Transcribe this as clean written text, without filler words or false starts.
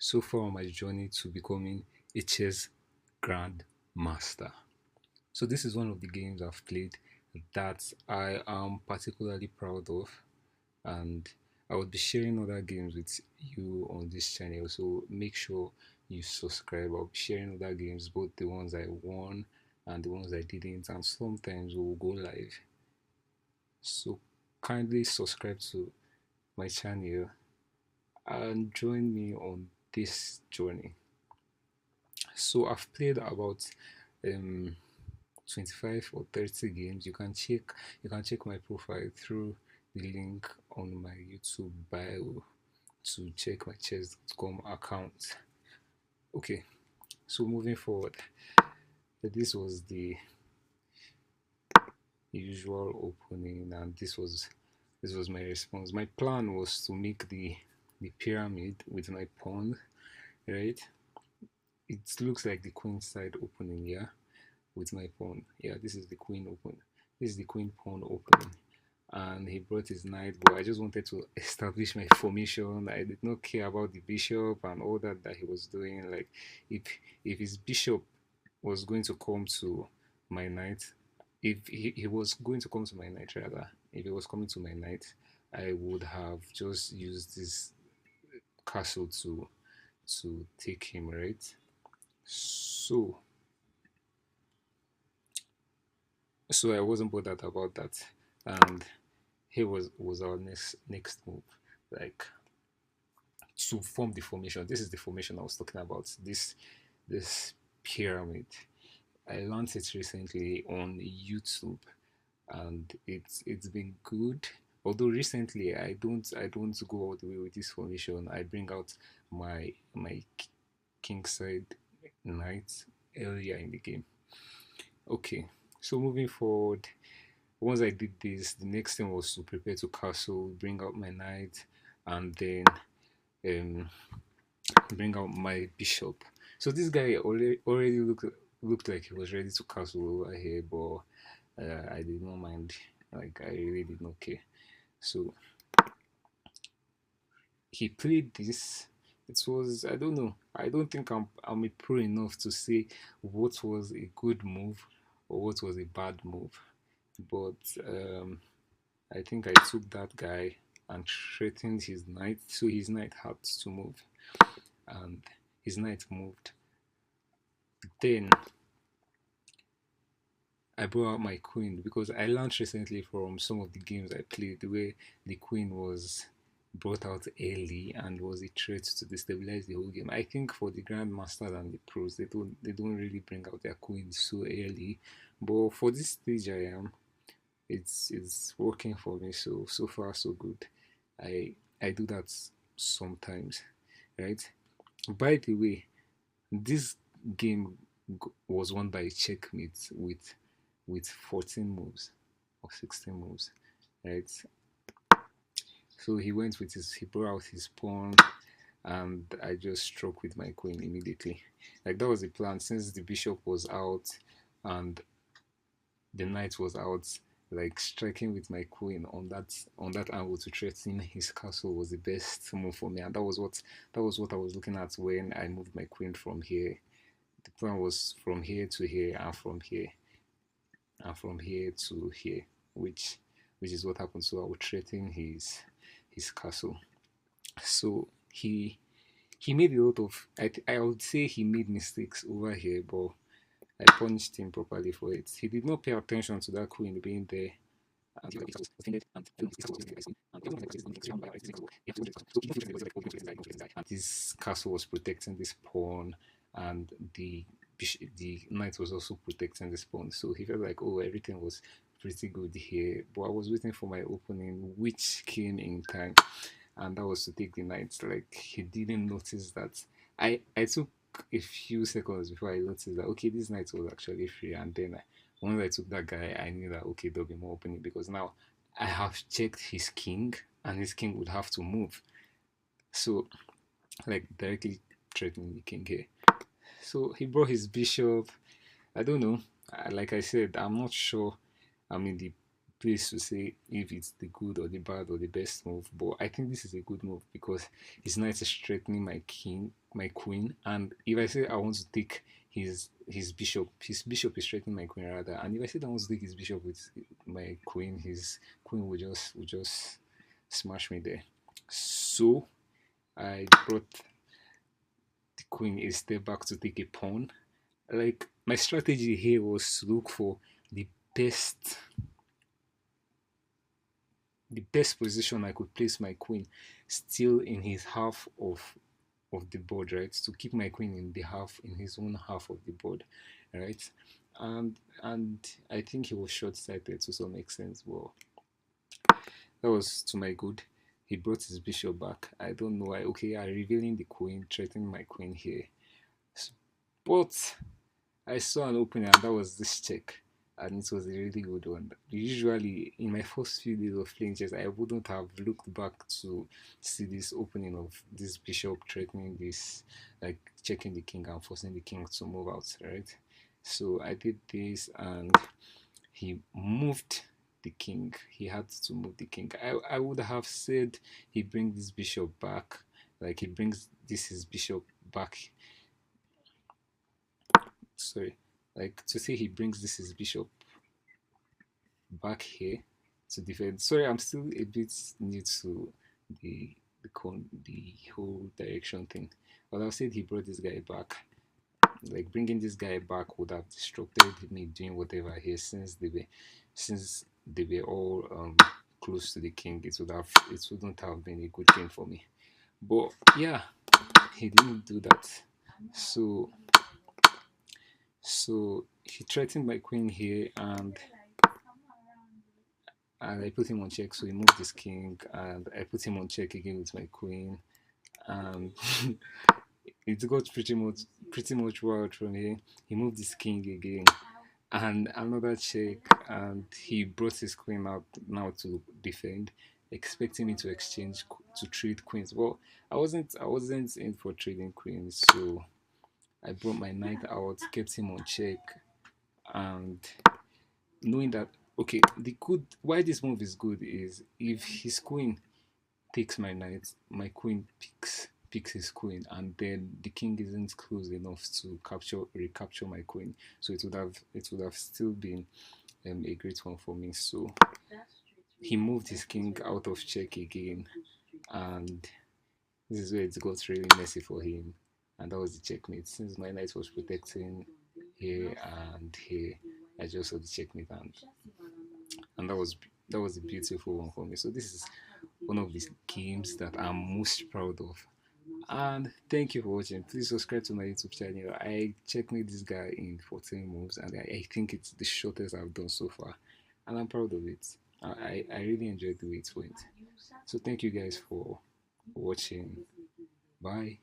so far on my journey to becoming a chess grandmaster. So this is one of the games I've played that I am particularly proud of, and I would be sharing other games with you on this channel. So make sure you subscribe. I'll be sharing other games, both the ones I won and the ones I didn't, and sometimes we'll go live. So kindly subscribe to my channel and join me on this journey. So I've played about um 25 or 30 games. You can check my profile through the link on my YouTube bio to check my chess.com account. Okay, so moving forward, this was the usual opening, and this was my response. My plan was to make the pyramid with my pawn, right? It looks like the queen side opening, yeah, with my pawn. Yeah, this is the queen open. This is the queen pawn opening. And he brought his knight, but I just wanted to establish my formation. I did not care about the bishop and all that he was doing. Like, if if his bishop was going to come to my knight, if he was going to come to my knight rather, if he was coming to my knight, I would have just used this castle to take him, right? So so I wasn't bothered about that, and here was our next move, like to form the formation. This is the formation I was talking about. This pyramid. I learned it recently on YouTube, and it's been good. Although recently I don't go all the way with this formation. I bring out my king side knight earlier in the game. Okay, so moving forward, once I did this, the next thing was to prepare to castle, bring out my knight, and then um, bring out my bishop. So this guy already looked like he was ready to castle over here, but I did not mind. Like, I really did not care. So he played this. It was, I don't know. I don't think I'm a pro enough to say what was a good move or what was a bad move. But I think I took that guy and threatened his knight, so his knight had to move, and his knight moved. Then I brought out my queen because I learned recently from some of the games I played the way the queen was brought out early and was a threat to destabilize the whole game. I think for the grandmasters and the pros, they don't really bring out their queens so early. But for this stage I am, it's working for me. So far so good. I do that sometimes, right? By the way, this game was won by Checkmate with 14 moves or 16 moves, right? So he brought out his pawn, and I just struck with my queen immediately. Like, that was the plan. Since the bishop was out and the knight was out, like, striking with my queen on that angle to threaten his castle was the best move for me, and that was what I was looking at when I moved my queen from here. The plan was from here to here, and from here to here, which is what happened. So I would threaten his castle. So he made a lot of, I would say he made mistakes over here, but I punished him properly for it. He did not pay attention to that queen being there. And this castle was protecting this pawn, and the knight was also protecting this pawn. So he felt like, oh, everything was pretty good here. But I was waiting for my opening, which came in time, and that was to take the knight. Like, he didn't notice that. I took a few seconds before I noticed that, okay, this knight was actually free, and then once I took that guy, I knew that, okay, there'll be more opening, because now I have checked his king, and his king would have to move. So, like, directly threatening the king here. So he brought his bishop. I don't know. Like I said, I'm not sure I'm in the place to say if it's the good or the bad or the best move, but I think this is a good move because his knight is threatening my king, my queen, and if I say I want to take his bishop is threatening my queen rather, and if I say I want to take his bishop with my queen, his queen will just smash me there. So I brought the queen a step back to take a pawn. Like my strategy here was to look for the best the best position I could place my queen still in his half of the board, right? To keep my queen in his own half of the board, right? And I think he was short-sighted to some extent. Well, that was to my good. He brought his bishop back. I don't know why. Okay, I'm revealing the queen, threatening my queen here. But I saw an opening and that was this check. And it was a really good one. Usually, in my first few days of playing chess, I wouldn't have looked back to see this opening of this bishop threatening this, like checking the king and forcing the king to move out, right? So I did this and he moved the king. He had to move the king. I would have said he brings this bishop back, like he brings this his bishop back. Sorry, like to say he brings this his bishop back here to defend. Sorry, I'm still a bit new to the whole direction thing. But I said he brought this guy back. Like bringing this guy back would have disrupted me doing whatever here since they were all close to the king. It wouldn't have been a good thing for me. But yeah, he didn't do that. So he threatened my queen here and I put him on check. So he moved his king, and I put him on check again with my queen, and it got pretty much wild from here. He moved his king again, and another check, and he brought his queen out now to defend, expecting me to to trade queens. Well, I wasn't in for trading queens, so I brought my knight out, kept him on check, and knowing that okay, the good why this move is good is if his queen takes my knight, my queen picks his queen, and then the king isn't close enough to recapture my queen. So it would have still been a great one for me. So he moved his king out of check again, and this is where it got really messy for him. And that was the checkmate. Since my knight was protecting here and here, I just saw the checkmate, and that was a beautiful one for me. So this is one of these games that I'm most proud of. And thank you for watching. Please subscribe to my YouTube channel. I checkmate this guy in 14 moves, and I think it's the shortest I've done so far, and I'm proud of it. I really enjoyed the way it went. So thank you guys for watching. Bye.